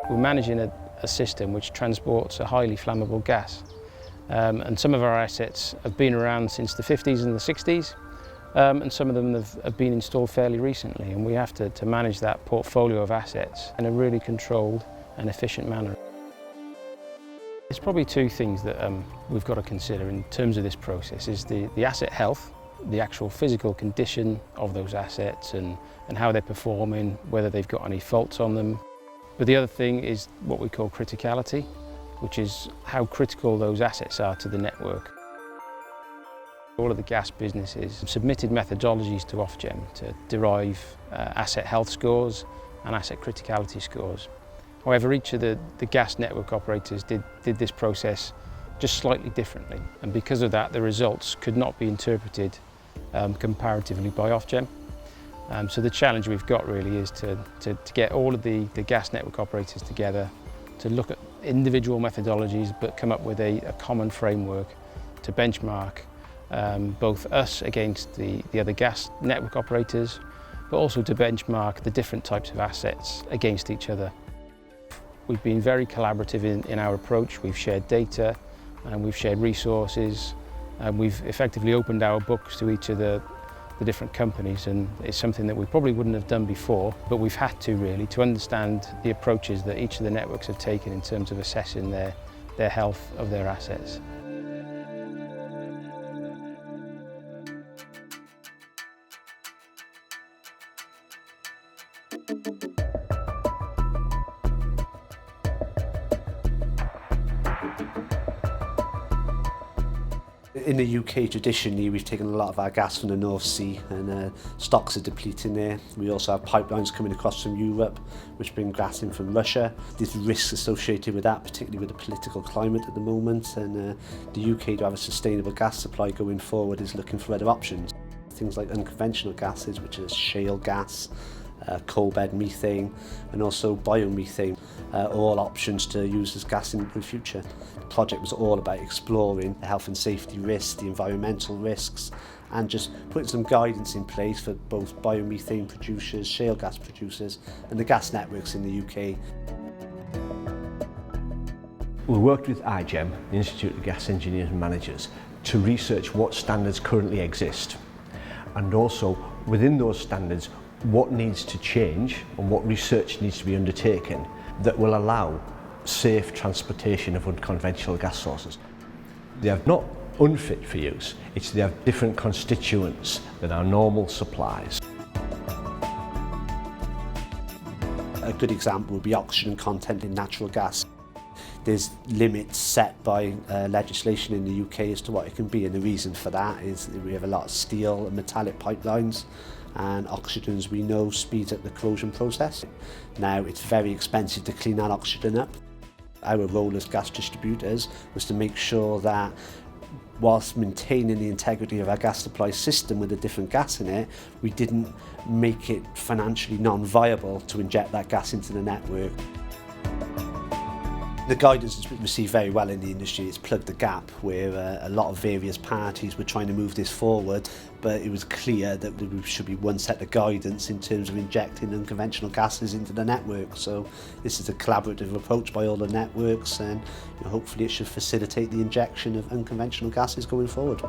We're managing a system which transports a highly flammable gas. And some of our assets have been around since the 50s and the 60s, and some of them have been installed fairly recently, and we have to manage that portfolio of assets in a really controlled and efficient manner. There's probably two things that we've got to consider in terms of this process is the asset health, the actual physical condition of those assets and how they're performing, whether they've got any faults on them. But the other thing is what we call criticality, which is how critical those assets are to the network. All of the gas businesses submitted methodologies to Ofgem to derive asset health scores and asset criticality scores. However, each of the gas network operators did this process just slightly differently, and because of that the results could not be interpreted comparatively by Ofgem. So the challenge we've got really is to get all of the gas network operators together to look at individual methodologies but come up with a common framework to benchmark both us against the other gas network operators, but also to benchmark the different types of assets against each other. We've been very collaborative in our approach. We've shared data and we've shared resources, and we've effectively opened our books to each of the different companies, and it's something that we probably wouldn't have done before, but we've had to really to understand the approaches that each of the networks have taken in terms of assessing their health of their assets. In the UK, traditionally, we've taken a lot of our gas from the North Sea, and stocks are depleting there. We also have pipelines coming across from Europe, which bring gas in from Russia. There's risks associated with that, particularly with the political climate at the moment, and the UK, to have a sustainable gas supply going forward, is looking for other options. Things like unconventional gases, which is shale gas, coal bed methane, and also biomethane, are all options to use as gas in the future. The project was all about exploring the health and safety risks, the environmental risks, and just putting some guidance in place for both biomethane producers, shale gas producers, and the gas networks in the UK. We worked with IGEM, the Institute of Gas Engineers and Managers, to research what standards currently exist, and also within those standards what needs to change and what research needs to be undertaken that will allow safe transportation of unconventional gas sources. They are not unfit for use, it's they have different constituents than our normal supplies. A good example would be oxygen content in natural gas. There's limits set by legislation in the UK as to what it can be, and the reason for that is that we have a lot of steel and metallic pipelines, and oxygen, as we know, speeds up the corrosion process. Now, it's very expensive to clean that oxygen up. Our role as gas distributors was to make sure that whilst maintaining the integrity of our gas supply system with a different gas in it, we didn't make it financially non-viable to inject that gas into the network. The guidance has been received very well in the industry. It's plugged the gap where a lot of various parties were trying to move this forward, but it was clear that there should be one set of guidance in terms of injecting unconventional gases into the network. So this is a collaborative approach by all the networks, and hopefully it should facilitate the injection of unconventional gases going forward.